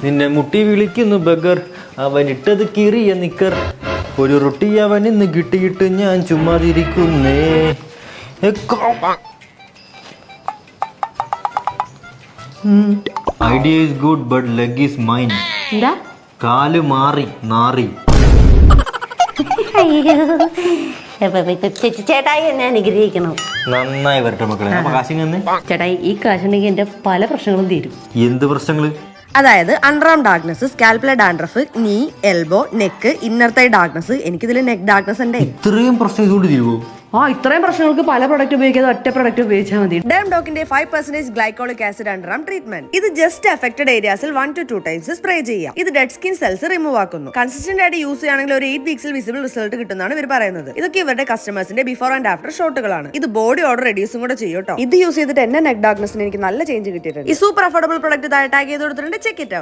നിന്നെ മുട്ടി വിളിക്കുന്നു ബഗർ, അവനിട്ടത് കീറിയ നിക്കർ. ഒരു റൊട്ടി അവൻ ഇന്ന് കിട്ടിയിട്ട് ഞാൻ ചുമ്മാതിരിക്കുന്നേ. Idea is good but leg is mine. എന്താ? കാല് മാറി നാറി. ചേട്ടായി എന്നെ അനുഗ്രഹിക്കണം. നന്നായി വരട്ടെ മക്കളെ. ചേട്ടായി ഈ കാശുണ്ടെങ്കിൽ എന്റെ പല പ്രശ്നങ്ങളും തീരും. എന്ത് പ്രശ്നങ്ങള്? അതായത് അണ്ടർആം ഡാർക്ക്നെസ്, സ്കാൽപ്പിലെ ഡാൻഡ്രഫ്, നീ, എൽബോ, നെക്ക്, ഇന്നർ തൈ ഡാർക്ക്നെസ്. എനിക്കിതിൽ നെക്ക് ഡാർക്ക്നെസ് ഉണ്ട്. ഇത്രയും പ്രശ്നം ഇതുകൊണ്ട് തീരുവോ? ഇത്രയും പ്രശ്നങ്ങൾക്ക് പല പ്രൊഡക്റ്റ് ഉപയോഗിക്കാതെ ഒറ്റ പ്രൊഡക്റ്റ് ഉപയോഗിച്ചാൽ മതി. ഡെംഡോക്കിന്റെ 5% ഗ്ലൈക്കോളിക് ആസിഡ് അണ്ടർആം ട്രീറ്റ്മെന്റ്. ഇത് ജസ്റ്റ് അഫക്റ്റഡ് ഏരിയാസിൽ 1 to 2 times സ്പ്രേ ചെയ്യാം. ഇത് ഡെഡ് സ്കിൻ സെൽസ് റിമൂവ് ആക്കുന്നു. കൺസിസ്റ്റന്റ് ആയിട്ട് യൂസ് ചെയ്യുകയാണെങ്കിൽ ഒരു 8 weeks വിസിബിൾ റിസൾട്ട് കിട്ടുന്നതാണ് ഇവർ പറയുന്നത്. ഇതൊക്കെ ഇവരുടെ കസ്റ്റമേഴ്സിന്റെ ബിഫോർ ആൻഡ് ആഫ്റ്റർ ഷോട്ടുകളാണ്. ഇത് ബോഡി ഓർഡർ റെഡ്യൂസും കൂടെ ചെയ്യും കേട്ടോ. ഇത് യൂസ് ചെയ്തിട്ട് എന്നെ നെക്ക് ഡാർക്ക്നെസ്സിന് എനിക്ക് നല്ല ചേഞ്ച് കിട്ടിയിട്ടുണ്ട്. ഈ സൂപ്പർ അഫോർഡബിൾ പ്രൊഡക്റ്റ് താഴെ ടാഗ് ചെയ്ത് കൊടുത്തിട്ടുണ്ട്. Check it out.